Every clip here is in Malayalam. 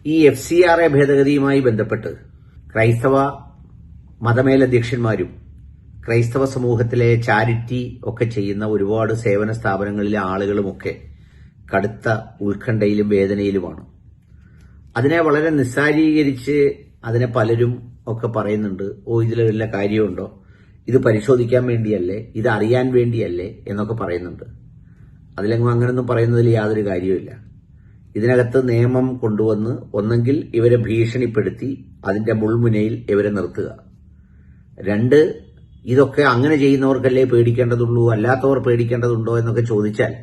ഈ FCRA ഭേദഗതിയുമായി ബന്ധപ്പെട്ട് ക്രൈസ്തവ മതമേലധ്യക്ഷന്മാരും ക്രൈസ്തവ സമൂഹത്തിലെ ചാരിറ്റി ഒക്കെ ചെയ്യുന്ന ഒരുപാട് സേവന സ്ഥാപനങ്ങളിലെ ആളുകളുമൊക്കെ കടുത്ത ഉത്കണ്ഠയിലും വേദനയിലുമാണ്. അതിനെ വളരെ നിസ്സാരീകരിച്ച് അതിനെ പലരും ഒക്കെ പറയുന്നുണ്ട്, ഇതിൽ വല്ല കാര്യമുണ്ടോ, ഇത് പരിശോധിക്കാൻ വേണ്ടിയല്ലേ, ഇത് അറിയാൻ വേണ്ടിയല്ലേ എന്നൊക്കെ പറയുന്നുണ്ട്. അതിലെങ്ങും അങ്ങനൊന്നും പറയുന്നതിൽ യാതൊരു കാര്യവുമില്ല. ഇതിനകത്ത് നിയമം കൊണ്ടുവന്ന് ഒന്നെങ്കിൽ ഇവരെ ഭീഷണിപ്പെടുത്തി അതിന്റെ മുൾമുനയിൽ ഇവരെ നിർത്തുക, രണ്ട്, ഇതൊക്കെ അങ്ങനെ ചെയ്യുന്നവർക്കല്ലേ പേടിക്കേണ്ടതുള്ളൂ, അല്ലാത്തവർ പേടിക്കേണ്ടതുണ്ടോ എന്നൊക്കെ ചോദിച്ചാൽ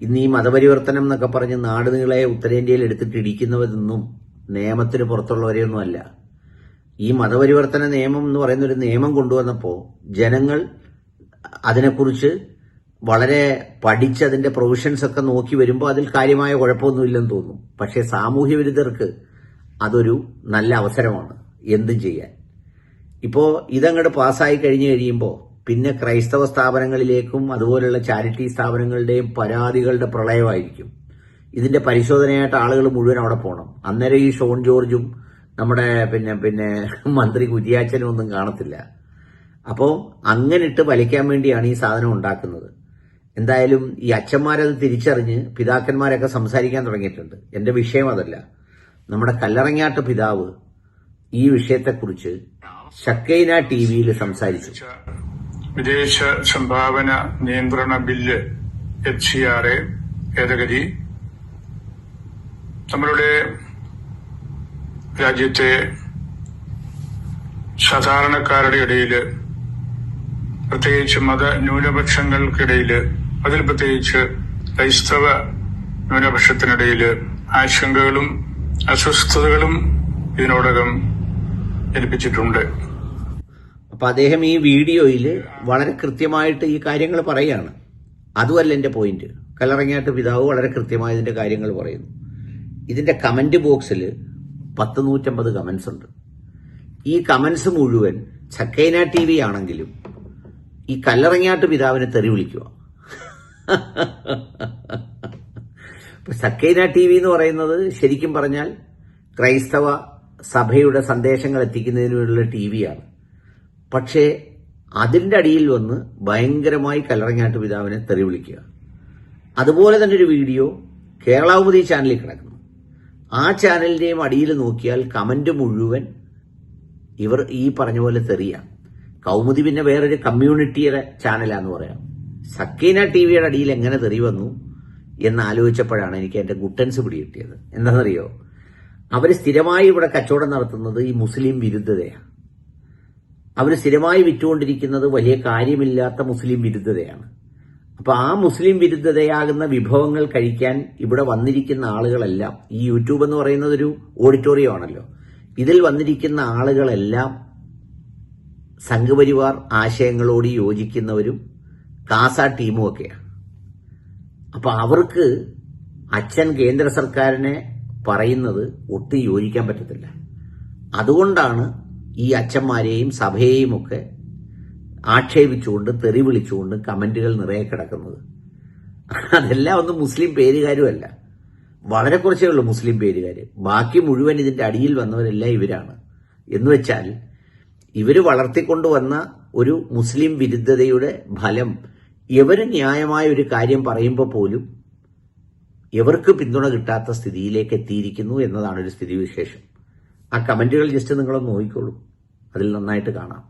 ഇന്ന് ഈ മതപരിവർത്തനം എന്നൊക്കെ പറഞ്ഞ് നാടുനീളെ ഉത്തരേന്ത്യയിൽ എടുത്തിട്ട് ഇടിക്കുന്നവരൊന്നും നിയമത്തിന് പുറത്തുള്ളവരെയൊന്നും അല്ല. ഈ മതപരിവർത്തന നിയമം എന്ന് പറയുന്ന ഒരു നിയമം കൊണ്ടുവന്നപ്പോൾ ജനങ്ങൾ അതിനെക്കുറിച്ച് വളരെ പഠിച്ച് അതിന്റെ പ്രൊവിഷൻസ് ഒക്കെ നോക്കി വരുമ്പോൾ അതിൽ കാര്യമായ കുഴപ്പമൊന്നുമില്ലെന്ന് തോന്നും. പക്ഷേ സാമൂഹ്യ വിരുദ്ധർക്ക് അതൊരു നല്ല അവസരമാണ് എന്തും ചെയ്യാൻ. ഇപ്പോൾ ഇതങ്ങോട്ട് പാസ്സായി കഴിഞ്ഞു കഴിയുമ്പോൾ പിന്നെ ക്രൈസ്തവ സ്ഥാപനങ്ങളിലേക്കും അതുപോലുള്ള ചാരിറ്റി സ്ഥാപനങ്ങളുടെയും പരാതികളുടെ പ്രളയമായിരിക്കും. ഇതിന്റെ പരിശോധനയായിട്ട് ആളുകൾ മുഴുവൻ അവിടെ പോകണം. അന്നേരം ഈ ഷോൺ ജോർജും നമ്മുടെ പിന്നെ മന്ത്രി കുര്യാച്ചനും ഒന്നും കാണത്തില്ല. അപ്പോൾ അങ്ങനിട്ട് വലിക്കാൻ വേണ്ടിയാണ് ഈ സാധനം ഉണ്ടാക്കുന്നത്. എന്തായാലും ഈ അച്ഛന്മാരത് തിരിച്ചറിഞ്ഞ് പിതാക്കന്മാരൊക്കെ സംസാരിക്കാൻ തുടങ്ങിയിട്ടുണ്ട്. എന്റെ വിഷയം അതല്ല. നമ്മുടെ കല്ലറങ്ങാട്ട് പിതാവ് ഈ വിഷയത്തെക്കുറിച്ച് ഷക്കൈന ടിവിയിൽ സംസാരിച്ചു. വിദേശ സംഭാവന നിയന്ത്രണ ബില്ല് FCRA ഭേദഗതി നമ്മളുടെ രാജ്യത്തെ സാധാരണക്കാരുടെ ഇടയിൽ, പ്രത്യേകിച്ച് മത ന്യൂനപക്ഷങ്ങൾക്കിടയിൽ, അതിൽ പ്രത്യേകിച്ച് ക്രൈസ്തവ ന്യൂനപക്ഷത്തിനിടയിൽ ആശങ്കകളും അസ്വസ്ഥതകളും ഇതിനോടകം ജനിപ്പിച്ചിട്ടുണ്ട്. അപ്പൊ അദ്ദേഹം ഈ വീഡിയോയിൽ വളരെ കൃത്യമായിട്ട് ഈ കാര്യങ്ങൾ പറയുകയാണ്. അതുമല്ല എന്റെ പോയിന്റ്. കല്ലറങ്ങാട്ട് പിതാവ് വളരെ കൃത്യമായി ഇതിന്റെ കാര്യങ്ങൾ പറയുന്നു. ഇതിന്റെ കമന്റ് ബോക്സിൽ 150 കമന്റ്സ് ഉണ്ട്. ഈ കമന്റ്സ് മുഴുവൻ ഷക്കൈന TV ആണെങ്കിലും ഈ കല്ലറങ്ങാട്ട് പിതാവിനെ തെറി വിളിക്കുക. ഷക്കൈന TV എന്ന് പറയുന്നത് ശരിക്കും പറഞ്ഞാൽ ക്രൈസ്തവ സഭയുടെ സന്ദേശങ്ങൾ എത്തിക്കുന്നതിനുള്ള TV-യാണ്. പക്ഷേ അതിന്റെ അടിയിൽ വന്ന് ഭയങ്കരമായി കല്ലറങ്ങാട്ട് പിതാവിനെ തെറി വിളിക്കുക. അതുപോലെ തന്നെ ഒരു വീഡിയോ കേരളാവുമതി ചാനലിൽ കിടക്കുന്നു. ആ ചാനലിന്റെയും അടിയിൽ നോക്കിയാൽ കമന്റ് മുഴുവൻ ഇവർ ഈ പറഞ്ഞ പോലെ തെറിയാണ്. കൗമുദി പിന്നെ വേറൊരു കമ്മ്യൂണിറ്റിയുടെ ചാനലാന്ന് പറയാം. ഷക്കൈന TVയുടെ അടിയിൽ എങ്ങനെ തെറി വന്നു എന്ന് ആലോചിച്ചപ്പോഴാണ് എനിക്ക് എന്റെ ഗുട്ടൻസ് പിടികിട്ടിയത്. എന്താണെന്നറിയോ, അവർ സ്ഥിരമായി ഇവിടെ കച്ചവടം നടത്തുന്നത് ഈ മുസ്ലിം വിരുദ്ധതയാണ്. അവർ സ്ഥിരമായി വിറ്റുകൊണ്ടിരിക്കുന്നത് വലിയ കാര്യമില്ലാത്ത മുസ്ലിം വിരുദ്ധതയാണ്. അപ്പൊ ആ മുസ്ലിം വിരുദ്ധതയാകുന്ന വിഭവങ്ങൾ കഴിക്കാൻ ഇവിടെ വന്നിരിക്കുന്ന ആളുകളെല്ലാം, ഈ യൂട്യൂബ് എന്ന് പറയുന്നത് ഒരു ഓഡിറ്റോറിയം ആണല്ലോ, ഇതിൽ വന്നിരിക്കുന്ന ആളുകളെല്ലാം സംഘപരിവാർ ആശയങ്ങളോട് യോജിക്കുന്നവരും കാസ ടീമും ഒക്കെയാണ്. അപ്പൊ അവർക്ക് അച്ഛൻ കേന്ദ്ര സർക്കാരിനെ പറയുന്നത് ഒട്ടും യോജിക്കാൻ പറ്റത്തില്ല. അതുകൊണ്ടാണ് ഈ അച്ഛന്മാരെയും സഭയെയും ഒക്കെ ആക്ഷേപിച്ചുകൊണ്ട് തെറി വിളിച്ചുകൊണ്ട് കമന്റുകൾ നിറയെ കിടക്കുന്നത്. അതെല്ലാം ഒന്നും മുസ്ലിം പേരുകാരുമല്ല, വളരെ കുറച്ചേ ഉള്ളൂ മുസ്ലിം പേരുകാർ. ബാക്കി മുഴുവൻ ഇതിന്റെ അടിയിൽ വന്നവരെല്ലാം ഇവരാണ്. എന്നുവെച്ചാൽ ഇവര് വളർത്തിക്കൊണ്ടുവന്ന ഒരു മുസ്ലിം വിരുദ്ധതയുടെ ഫലം ഇവര് ന്യായമായ ഒരു കാര്യം പറയുമ്പോൾ പോലും ഇവർക്ക് പിന്തുണ കിട്ടാത്ത സ്ഥിതിയിലേക്ക് എത്തിയിരിക്കുന്നു എന്നതാണ് ഒരു സ്ഥിതിവിശേഷം. ആ കമന്റുകൾ ജസ്റ്റ് നിങ്ങളൊന്ന് നോക്കിക്കോളൂ, അതിൽ നന്നായിട്ട് കാണാം.